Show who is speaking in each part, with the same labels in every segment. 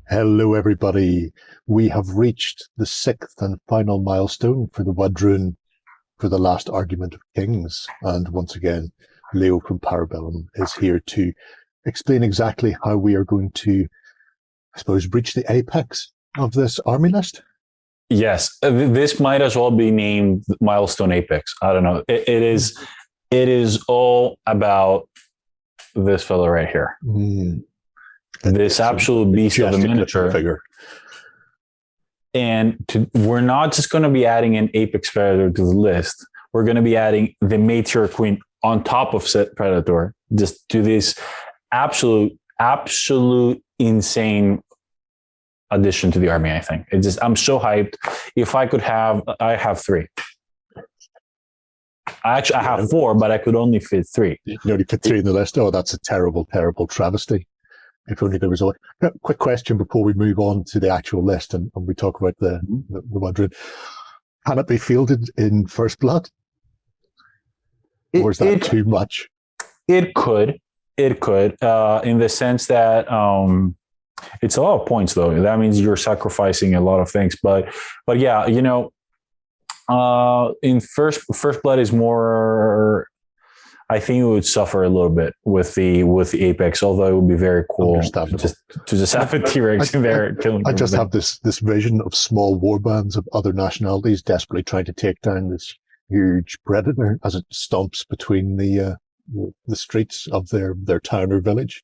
Speaker 1: Hello, everybody. We have reached the sixth and final milestone for the Wadroon for the last argument of kings. And once again, Leo from Bellum is here to explain exactly how we are going to, I suppose, reach the apex of this army list.
Speaker 2: Yes, this might as well be named Milestone Apex. I don't know. It is all about this fellow right here. This absolute beast of a miniature
Speaker 1: figure.
Speaker 2: And we're not just going to be adding an Apex Predator to the list. We're going to be adding the Matriarch Queen on top of said Predator, just to this absolute insane addition to the army. I think I'm so hyped. If I could have, I have three. I have four, but I could only fit three.
Speaker 1: You can only fit three in the list. Oh, that's a terrible travesty. If only there was a quick question before we move on to the actual list and we talk about the Wadroon. Can it be fielded in First Blood? Or is that too much?
Speaker 2: It could, in the sense that it's a lot of points, though. That means you're sacrificing a lot of things. But yeah, in First Blood is more. I think it would suffer a little bit with the Apex, although it would be very cool to just have a T-Rex in there.
Speaker 1: I just have this vision of small war bands of other nationalities desperately trying to take down this huge predator as it stomps between the streets of their town or village.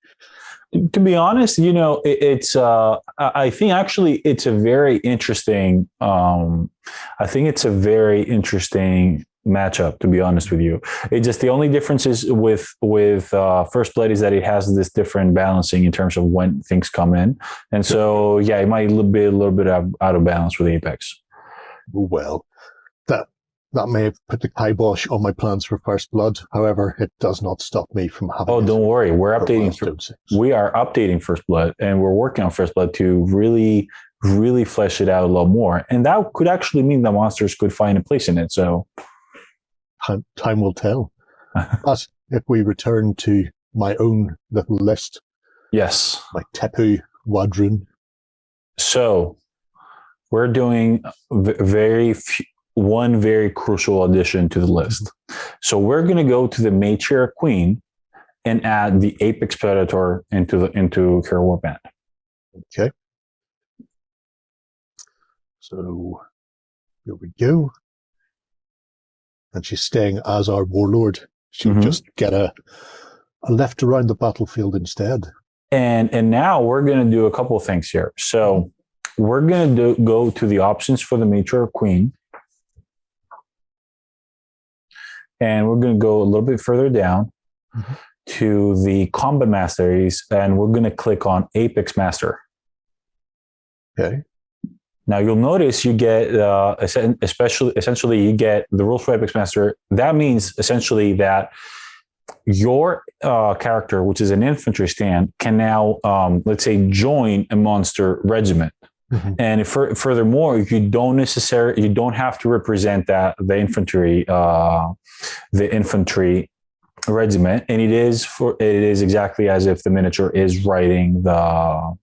Speaker 2: To be honest, it's. I think actually it's a very interesting. I think it's a very interesting matchup, to be honest with you. It's just the only difference is with First Blood is that it has this different balancing in terms of when things come in, and so yeah, it might be a little bit out of balance with Apex.
Speaker 1: Well, that may have put the kibosh on my plans for First Blood. However, it does not stop me from having.
Speaker 2: Oh, don't worry, we are updating First Blood, and we're working on First Blood to really flesh it out a lot more, and that could actually mean the monsters could find a place in it. So.
Speaker 1: Time will tell. But if we return to my own little list.
Speaker 2: Yes.
Speaker 1: My Tepu Wadroon.
Speaker 2: So we're doing one very crucial addition to the list. So we're going to go to the Matriarch Queen and add the Apex Predator into her warband.
Speaker 1: Okay. So here we go. And she's staying as our warlord. She'll just get a left around the battlefield instead.
Speaker 2: And now we're going to do a couple of things here. So we're going to go to the options for the Matriarch Queen. And we're going to go a little bit further down to the Combat Masteries, and we're going to click on Apex Master.
Speaker 1: Okay.
Speaker 2: Now you'll notice you get, essentially you get the rules for Apex Master. That means essentially that your character, which is an infantry stand, can now, let's say, join a monster regiment. And furthermore, you don't have to represent the infantry regiment, and it is exactly as if the miniature is riding the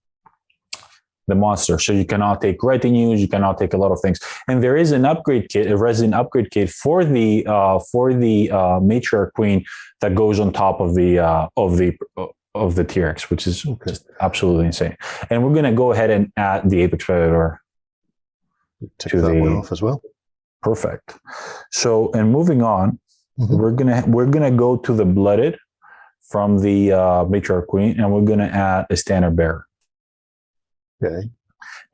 Speaker 2: monster. So you cannot take retinues, you cannot take a lot of things. And there is an upgrade kit, a resin upgrade kit for the Matriarch Queen that goes on top of the T-Rex, which is just absolutely insane. And we're going to go ahead and add the Apex Predator
Speaker 1: to that one off as well.
Speaker 2: Perfect. So, and moving on, we're gonna go to the Blooded from the Matriarch Queen, and we're going to add a Standard Bearer.
Speaker 1: Okay.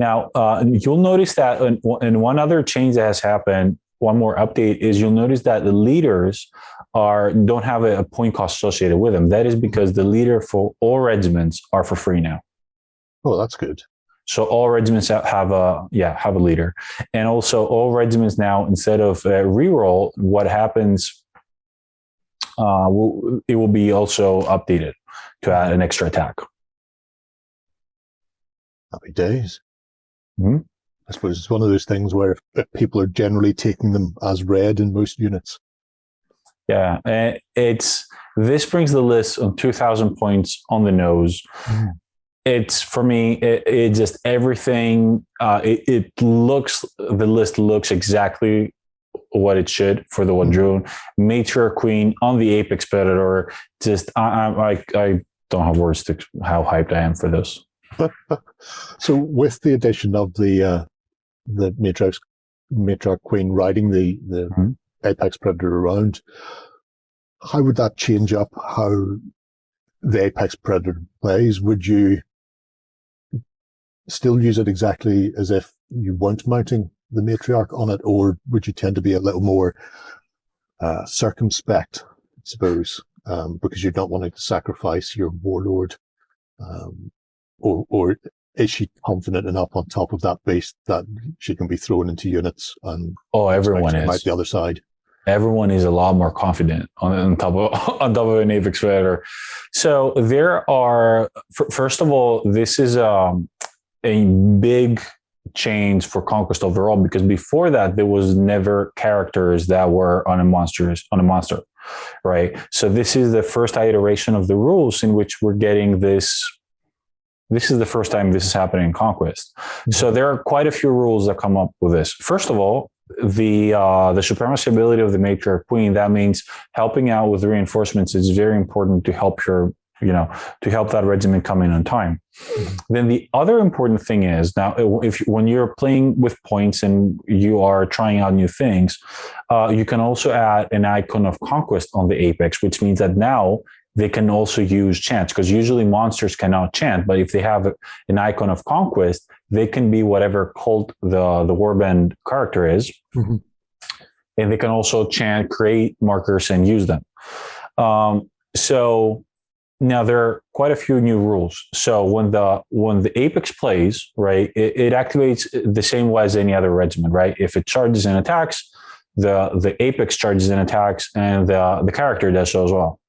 Speaker 2: Now, you'll notice that in one other change that has happened, one more update is you'll notice that the leaders don't have a point cost associated with them. That is because the leader for all regiments are for free now.
Speaker 1: Oh, that's good.
Speaker 2: So all regiments have a leader, and also all regiments now, instead of reroll, what happens? It will be also updated to add an extra attack.
Speaker 1: Happy days. I suppose it's one of those things where if people are generally taking them as red in most units.
Speaker 2: Yeah, this brings the list on 2,000 points on the nose. it's for me, it just everything, it looks, the list looks exactly what it should for the Wadroon. Matriarch Queen on the Apex Predator. Just, I don't have words to how hyped I am for this.
Speaker 1: So with the addition of the Matriarch Queen riding the Apex Predator around, how would that change up how the Apex Predator plays? Would you still use it exactly as if you weren't mounting the Matriarch on it, or would you tend to be a little more circumspect, I suppose, because you're not wanting to sacrifice your warlord, or is she confident enough on top of that base that she can be thrown into units and
Speaker 2: everyone is
Speaker 1: out the other side?
Speaker 2: Everyone is a lot more confident on top of an Apex Predator. So there are, first of all, this is a big change for Conquest overall, because before that there was never characters that were on a monster, right? So this is the first iteration of the rules in which we're getting this. This is the first time this is happening in Conquest. So there are quite a few rules that come up with this. First of all, the supremacy ability of the Matriarch Queen, that means helping out with reinforcements is very important to help to help that regiment come in on time. Then the other important thing is, now, when you're playing with points and you are trying out new things, you can also add an icon of Conquest on the Apex, which means that now they can also use chants, because usually monsters cannot chant, but if they have an icon of Conquest, they can be whatever cult the warband character is, and they can also chant, create markers, and use them. So now there are quite a few new rules. So when the Apex plays, right, it activates the same way as any other regiment, right? If it charges and attacks, the Apex charges and attacks, and the character does so as well.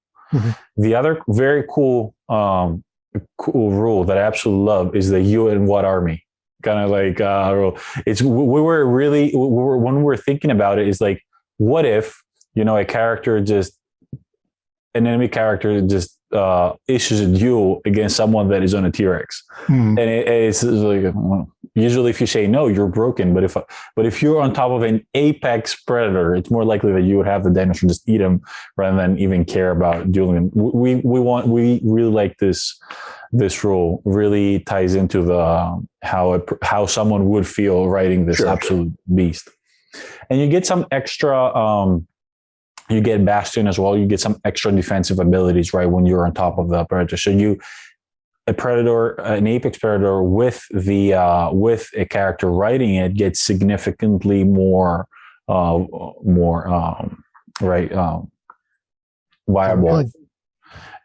Speaker 2: The other very cool rule that I absolutely love is the "you and what army" kind of like rule. It's when we were thinking about it, is like, what if an enemy character just issues a duel against someone that is on a T-Rex, and it's like, usually if you say no, you're broken. But if you're on top of an Apex Predator, it's more likely that you would have the damage to just eat them rather than even care about dueling them. We really like this rule. Really ties into the how someone would feel riding this absolute beast. And you get some extra. You get Bastion as well. You get some extra defensive abilities, right, when you're on top of the Predator. So an Apex Predator with a character riding it gets significantly more viable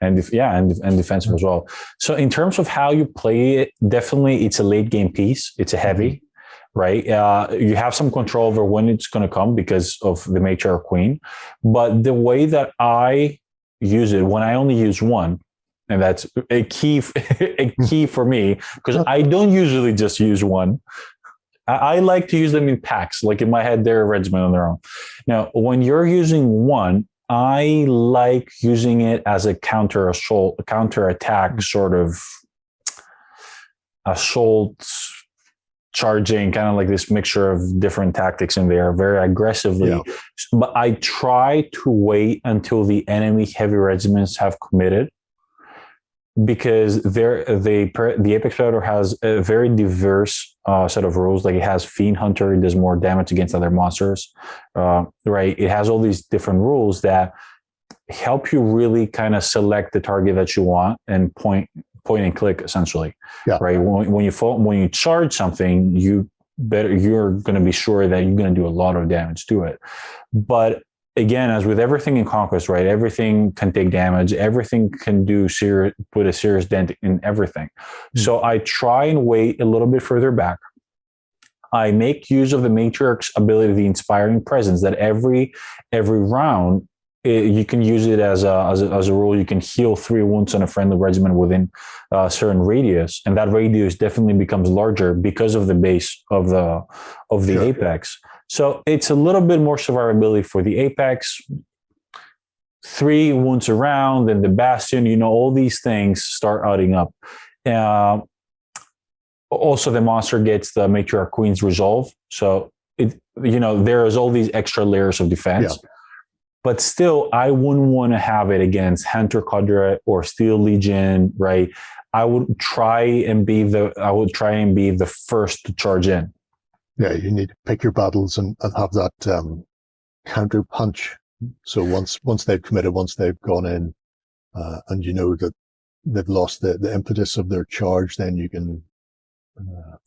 Speaker 2: and defensive as well. So in terms of how you play it, definitely it's a late game piece. It's a heavy. Right. You have some control over when it's going to come because of the Matriarch Queen. But the way that I use it, when I only use one, and that's a key for me, because I don't usually just use one. I like to use them in packs. Like in my head, they're a regiment on their own. Now, when you're using one, I like using it as a counter attack sort of assault, charging, kind of like this mixture of different tactics in there, very aggressively. But I try to wait until the enemy heavy regiments have committed, because the Apex Predator has a very diverse set of rules. Like it has Fiend Hunter, it does more damage against other monsters, right? It has all these different rules that help you really kind of select the target that you want and point and click, essentially. Right? When you charge something, you're going to be sure that you're going to do a lot of damage to it. But again, as with everything in Conquest, right, everything can take damage, everything can put a serious dent in everything. So I try and wait a little bit further back. I make use of the Matriarch's ability, the Inspiring Presence, that every round you can use it as a rule. You can heal 3 wounds on a friendly regiment within a certain radius, and that radius definitely becomes larger because of the base of the Apex. So it's a little bit more survivability for the Apex. 3 wounds around, then the Bastion. All these things start adding up. Also, the monster gets the Matriarch Queen's resolve. So, there's all these extra layers of defense.
Speaker 1: Yeah.
Speaker 2: But still, I wouldn't want to have it against Hunter Conduit or Steel Legion, right? I would try and be the first to charge in.
Speaker 1: Yeah, you need to pick your battles and have that counter punch. So once they've committed, once they've gone in, and you know that they've lost the impetus of their charge, then you can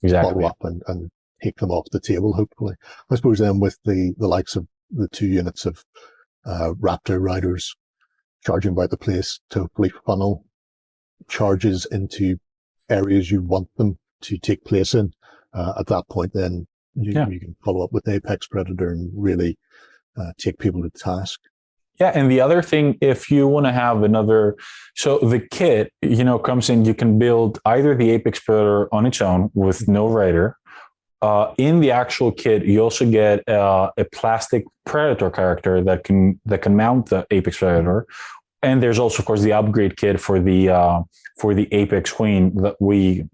Speaker 1: follow up and take them off the table, hopefully. I suppose then with the likes of the 2 units of Raptor Riders charging about the place to hopefully funnel charges into areas you want them to take place in, at that point then you can follow up with Apex Predator and really take people to task.
Speaker 2: Yeah, and the other thing, if you want to have so the kit, comes in, you can build either the Apex Predator on its own with no rider. In the actual kit, you also get a plastic Predator character that can mount the Apex Predator, and there's also, of course, the upgrade kit for the Apex Queen that we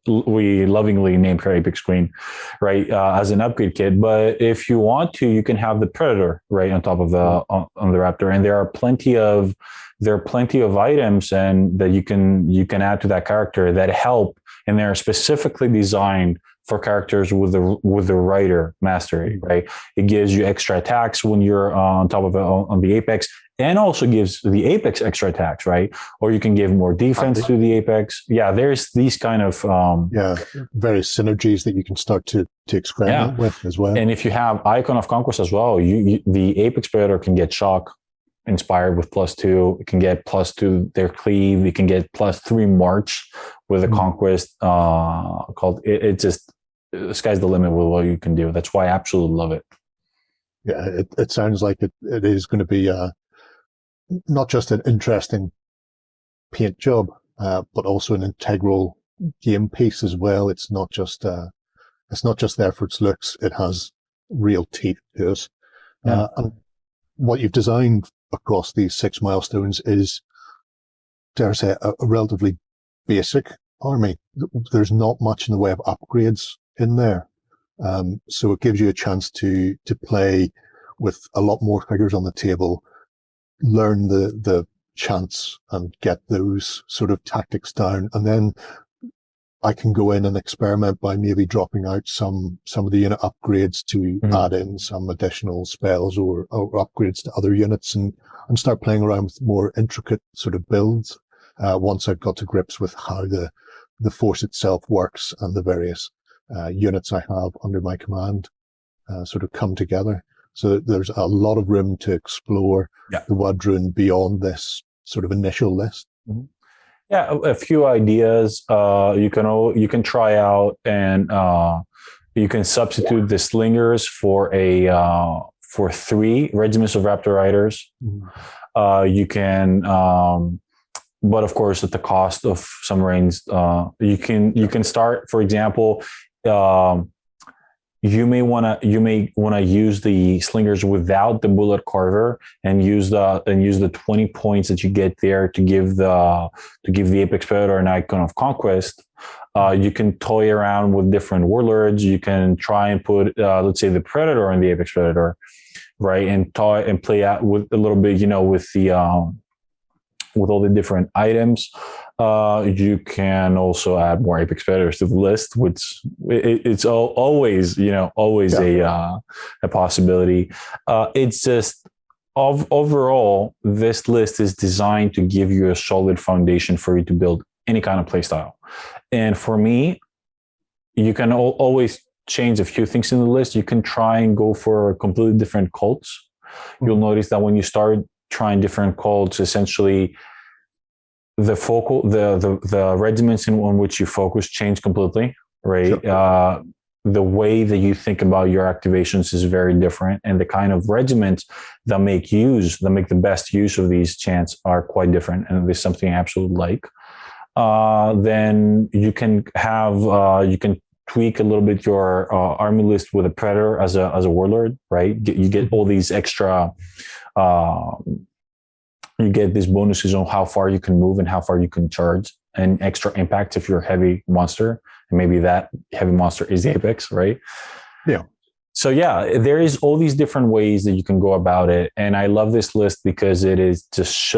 Speaker 2: lovingly named her Apex Queen, right, as an upgrade kit. But if you want to, you can have the Predator right on top of on the Raptor, and there are plenty of items and that you can add to that character that help, and they're specifically designed for characters with the rider mastery, right? It gives you extra attacks when you're on top of it on the Apex, and also gives the Apex extra attacks, right? Or you can give more defense to the Apex. Yeah, there's these kind of
Speaker 1: various synergies that you can start to experiment with as well.
Speaker 2: And if you have Icon of Conquest as well, the Apex Predator can get shock inspired with +2. It can get +2 their cleave. It can get +3 march with a Conquest. It just, the sky's the limit with what you can do. That's why I absolutely love it.
Speaker 1: Yeah, it sounds like it is going to be not just an interesting paint job, but also an integral game piece as well. It's not just there for its looks. It has real teeth to it. And what you've designed across these 6 milestones is, dare I say, a relatively basic army. There's not much in the way of upgrades in there. So it gives you a chance to play with a lot more figures on the table, learn the chants and get those sort of tactics down. And then I can go in and experiment by maybe dropping out some of the unit upgrades to add in some additional spells or upgrades to other units and start playing around with more intricate sort of builds once I've got to grips with how the force itself works and the various units I have under my command sort of come together. So there's a lot of room to explore the Wadroon beyond this sort of initial list.
Speaker 2: Mm-hmm. Yeah, a few ideas you can try out, and you can substitute the slingers for 3 regiments of Raptor Riders. You can, but of course at the cost of some reigns. You can start, for example. You may want to use the slingers without the bullet carver and use the 20 points that you get there to give the Apex Predator an Icon of Conquest. You can toy around with different warlords. You can try and put let's say the Predator on the Apex Predator, right, and toy and play out with a little bit, with all the different items. You can also add more Apex Predators to the list, which it's always a possibility. It's just overall, this list is designed to give you a solid foundation for you to build any kind of playstyle. And for me, you can always change a few things in the list. You can try and go for completely different cults. You'll notice that when you start trying different cults, essentially the regiments on which you focus change completely, right? Sure. The way that you think about your activations is very different, and the kind of regiments that make the best use of these chants are quite different, and there's something I absolutely like. Then you can tweak a little bit your army list with a Predator as a warlord, right? You get all these extra. You get these bonuses on how far you can move and how far you can charge. an extra impact if you're a heavy monster, and maybe that heavy monster is the Apex, right?
Speaker 1: Yeah.
Speaker 2: So yeah, there is all these different ways that you can go about it, and I love this list because it is just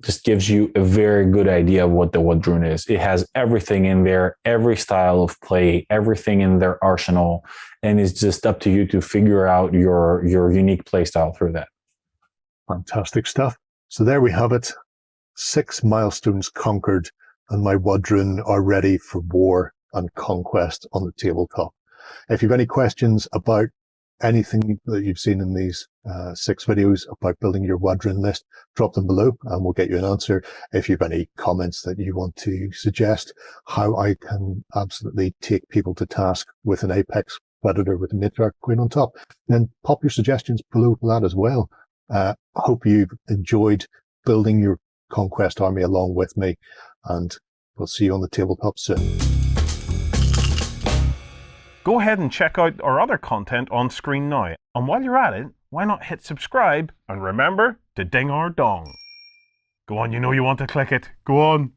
Speaker 2: just gives you a very good idea of what the Wadroon is. It has everything in there, every style of play, everything in their arsenal, and it's just up to you to figure out your unique play style through that.
Speaker 1: Fantastic stuff. So there we have it. 6 milestones conquered, and my Wadroon are ready for war and conquest on the tabletop. If you have any questions about anything that you've seen in these 6 videos about building your Wadroon list, drop them below and we'll get you an answer. If you have any comments that you want to suggest how I can absolutely take people to task with an Apex Predator with a Matriarch Queen on top, then pop your suggestions below for that as well. I hope you've enjoyed building your Conquest army along with me, and we'll see you on the tabletop soon.
Speaker 3: Go ahead and check out our other content on screen now. And while you're at it, why not hit subscribe and remember to ding our dong. Go on, you know you want to click it. Go on.